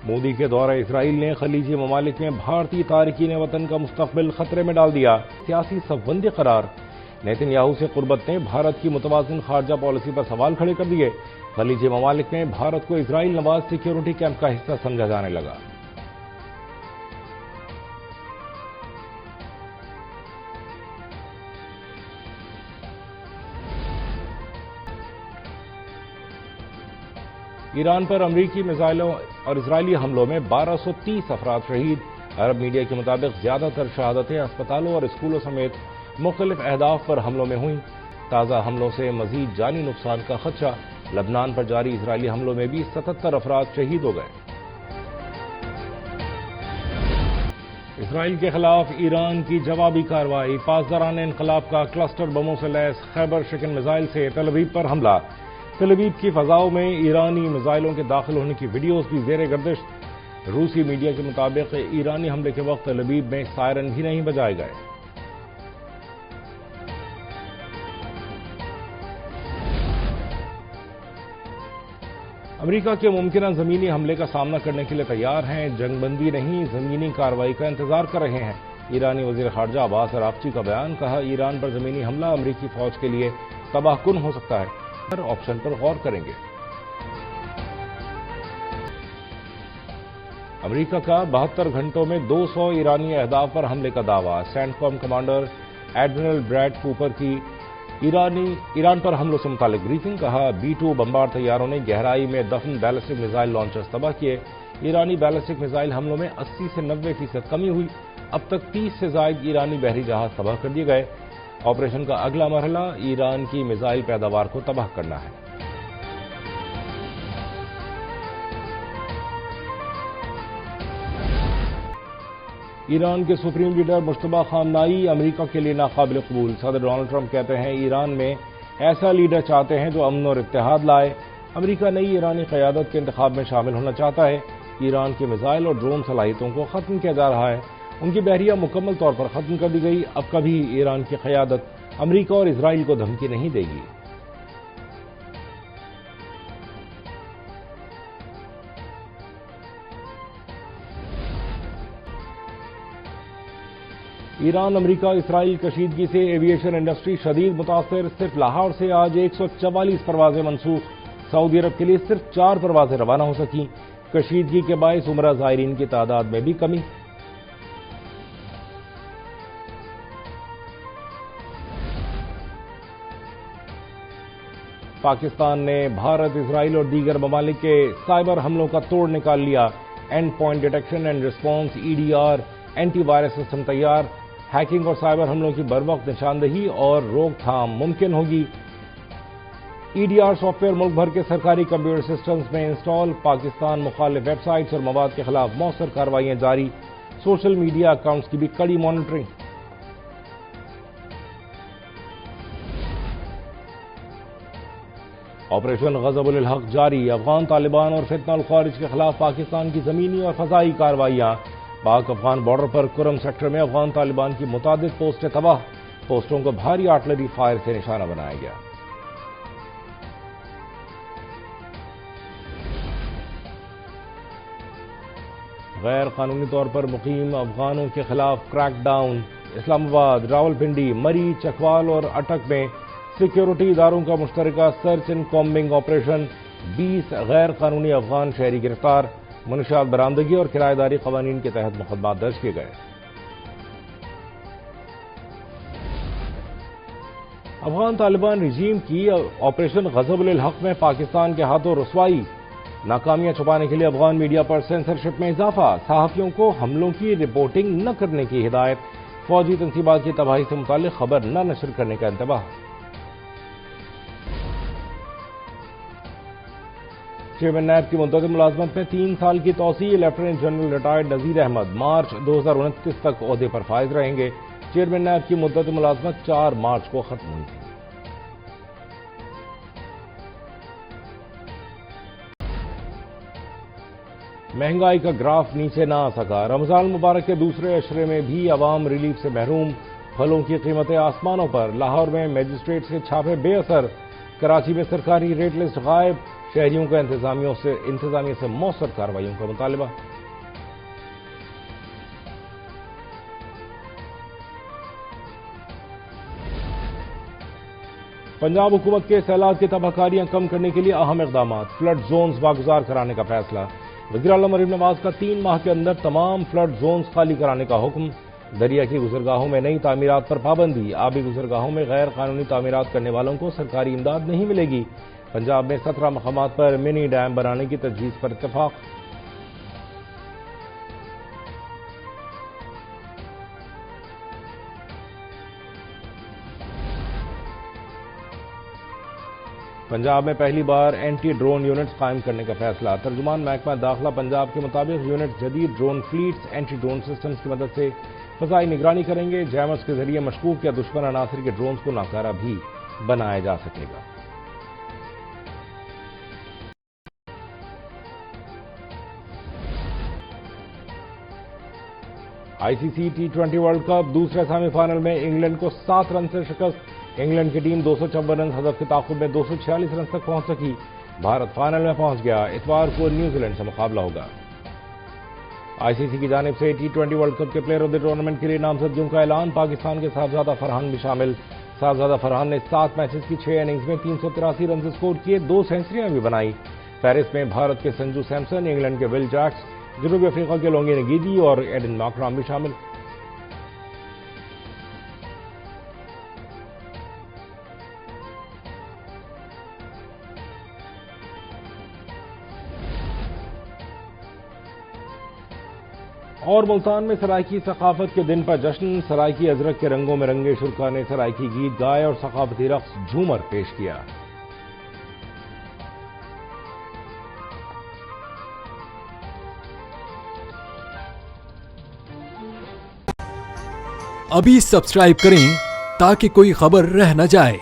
مودی کے دورہ اسرائیل نے خلیجی ممالک میں بھارتی تارکین وطن کا مستقبل خطرے میں ڈال دیا، سیاسی صفبندی قرار۔ نیتن یاہو سے قربت نے بھارت کی متوازن خارجہ پالیسی پر سوال کھڑے کر دیے۔ خلیجی ممالک میں بھارت کو اسرائیل نواز سیکیورٹی کیمپ کا حصہ سمجھا جانے لگا۔ ایران پر امریکی میزائلوں اور اسرائیلی حملوں میں 1230 افراد شہید۔ عرب میڈیا کے مطابق زیادہ تر شہادتیں اسپتالوں اور اسکولوں سمیت مختلف اہداف پر حملوں میں ہوئیں۔ تازہ حملوں سے مزید جانی نقصان کا خدشہ۔ لبنان پر جاری اسرائیلی حملوں میں بھی 77 افراد شہید ہو گئے۔ اسرائیل کے خلاف ایران کی جوابی کارروائی۔ پاسداران انقلاب کا کلسٹر بموں سے لیس خیبر شکن میزائل سے تل ابیب پر حملہ۔ تل ابیب کی فضاؤں میں ایرانی میزائلوں کے داخل ہونے کی ویڈیوز بھی زیر گردش۔ روسی میڈیا کے مطابق ایرانی حملے کے وقت تل ابیب میں سائرن بھی نہیں بجائے گئے۔ امریکہ کے ممکنہ زمینی حملے کا سامنا کرنے کے لیے تیار ہیں، جنگ بندی نہیں زمینی کارروائی کا انتظار کر رہے ہیں۔ ایرانی وزیر خارجہ عباس عراقچی کا بیان۔ کہا ایران پر زمینی حملہ امریکی فوج کے لیے تباہ کن ہو سکتا ہے، ہر آپشن پر غور کریں گے۔ امریکہ کا 72 گھنٹوں میں 200 ایرانی اہداف پر حملے کا دعویٰ۔ سینٹ کام کمانڈر ایڈمرل بریڈ کوپر کی ایران پر حملوں سے متعلق بریفنگ۔ کہا B-2 بمبار طیاروں نے گہرائی میں دفن بیلسٹک میزائل لانچرز تباہ کیے۔ ایرانی بیلسٹک میزائل حملوں میں 80 سے 90% کمی ہوئی۔ اب تک 30 سے زائد ایرانی بحری جہاز تباہ کر دیے گئے۔ آپریشن کا اگلا مرحلہ ایران کی میزائل پیداوار کو تباہ کرنا ہے۔ ایران کے سپریم لیڈر مجتبی خامنائی امریکہ کے لیے ناقابل قبول۔ صدر ڈونلڈ ٹرمپ کہتے ہیں ایران میں ایسا لیڈر چاہتے ہیں جو امن اور اتحاد لائے۔ امریکہ نئی ایرانی قیادت کے انتخاب میں شامل ہونا چاہتا ہے۔ ایران کے میزائل اور ڈرون صلاحیتوں کو ختم کیا جا رہا ہے۔ ان کی بحریہ مکمل طور پر ختم کر دی گئی۔ اب کبھی ایران کی قیادت امریکہ اور اسرائیل کو دھمکی نہیں دے گی۔ ایران امریکہ اسرائیل کشیدگی سے ایویشن انڈسٹری شدید متاثر۔ صرف لاہور سے آج 144 پروازیں منسوخ۔ سعودی عرب کے لیے صرف 4 پروازیں روانہ ہو سکیں۔ کشیدگی کے باعث عمرہ زائرین کی تعداد میں بھی کمی۔ پاکستان نے بھارت، اسرائیل اور دیگر ممالک کے سائبر حملوں کا توڑ نکال لیا۔ End point detection and response EDR anti virus system تیار۔ ہیکنگ اور سائبر حملوں کی بروقت نشاندہی اور روک تھام ممکن ہوگی۔ EDR سافٹ ویئر ملک بھر کے سرکاری کمپیوٹر سسٹمز میں انسٹال۔ پاکستان مخالف ویب سائٹس اور مواد کے خلاف مؤثر کارروائیاں جاری۔ سوشل میڈیا اکاؤنٹس کی بھی کڑی مانیٹرنگ۔ آپریشن غضب الحق جاری۔ افغان طالبان اور فتنہ الخوارج کے خلاف پاکستان کی زمینی اور فضائی کارروائیاں۔ پاک افغان بارڈر پر کرم سیکٹر میں افغان طالبان کی متعدد پوسٹیں تباہ۔ پوسٹوں کو بھاری آرٹلری فائر سے نشانہ بنایا گیا۔ غیر قانونی طور پر مقیم افغانوں کے خلاف کریک ڈاؤن۔ اسلام آباد، راولپنڈی، مری، چکوال اور اٹک میں سیکیورٹی اداروں کا مشترکہ سرچ اینڈ کامبنگ آپریشن۔ 20 غیر قانونی افغان شہری گرفتار۔ منشیات برآمدگی اور کرایہ داری قوانین کے تحت مقدمات درج کیے گئے۔ افغان طالبان رژیم کی آپریشن غضب الحق میں پاکستان کے ہاتھوں رسوائی۔ ناکامیاں چھپانے کے لیے افغان میڈیا پر سینسرشپ میں اضافہ۔ صحافیوں کو حملوں کی رپورٹنگ نہ کرنے کی ہدایت۔ فوجی تنصیبات کی تباہی سے متعلق خبر نہ نشر کرنے کا انتباہ۔ چیئرمین نیب کی مدت ملازمت میں 3 سال کی توسیع۔ Lieutenant general retired Nazir Ahmed مارچ 2029 تک عہدے پر فائز رہیں گے۔ چیئرمین نیب کی مدت ملازمت 4 مارچ کو ختم ہوئی تھی۔ مہنگائی کا گراف نیچے نہ آ سکا۔ رمضان مبارک کے دوسرے عشرے میں بھی عوام ریلیف سے محروم۔ پھلوں کی قیمتیں آسمانوں پر۔ لاہور میں میجسٹریٹس کے چھاپے بے اثر۔ کراچی میں سرکاری ریٹ لسٹ غائب۔ شہریوں کا انتظامیہ سے مؤثر کارروائیوں کا مطالبہ۔ پنجاب حکومت کے سیلاب کی تباہ کاریاں کم کرنے کے لیے اہم اقدامات، فلڈ زونز واگزار کرانے کا فیصلہ۔ وزیر اعلیٰ مریم نواز کا 3 ماہ کے اندر تمام فلڈ زونز خالی کرانے کا حکم۔ دریا کی گزرگاہوں میں نئی تعمیرات پر پابندی، آبی گزرگاہوں میں غیر قانونی تعمیرات کرنے والوں کو سرکاری امداد نہیں ملے گی۔ پنجاب میں 17 مقامات پر منی ڈیم بنانے کی تجویز پر اتفاق۔ پنجاب میں پہلی بار اینٹی ڈرون یونٹس قائم کرنے کا فیصلہ۔ ترجمان محکمہ داخلہ پنجاب کے مطابق یونٹ جدید drone fleets anti drone systems کی مدد سے فضائی نگرانی کریں گے۔ جیمرز کے ذریعے مشکوک یا دشمن عناصر کے ڈرونز کو ناکارہ بھی بنایا جا سکے گا۔ آئی سی سی T20 ورلڈ کپ دوسرے سیمی فائنل میں انگلینڈ کو 7 رن سے شکست۔ انگلینڈ کی ٹیم 256 رنز ہدف کی تعاقب میں 246 رنز تک پہنچ سکی۔ بھارت فائنل میں پہنچ گیا۔ اتوار کو نیوزی لینڈ سے مقابلہ ہوگا۔ آئی سی سی کی جانب سے T20 ورلڈ کپ کے پلیئر آف دی ٹورنامنٹ کے لیے نامزدگیوں کا اعلان۔ پاکستان کے صاحبزادہ فرحان بھی شامل۔ صاحبزادہ فرحان نے 7 میچز کی 6 اننگز میں 383 رنز اسکور کیے، 2 سینچریاں بھی بنائی۔ پیرس میں بھارت کے سنجو سیمسن، انگلینڈ کے ول جیکس، جنوبی افریقہ کے لونگی نگیدی اور ایڈن ماکرام بھی شامل۔ اور ملتان میں سرائکی ثقافت کے دن پر جشن۔ سرائکی ازرق کے رنگوں میں رنگے شرکا نے سرائکی گیت گائے اور ثقافتی رقص جھومر پیش کیا۔ ابھی سبسکرائب کریں تاکہ کوئی خبر رہ نہ جائے۔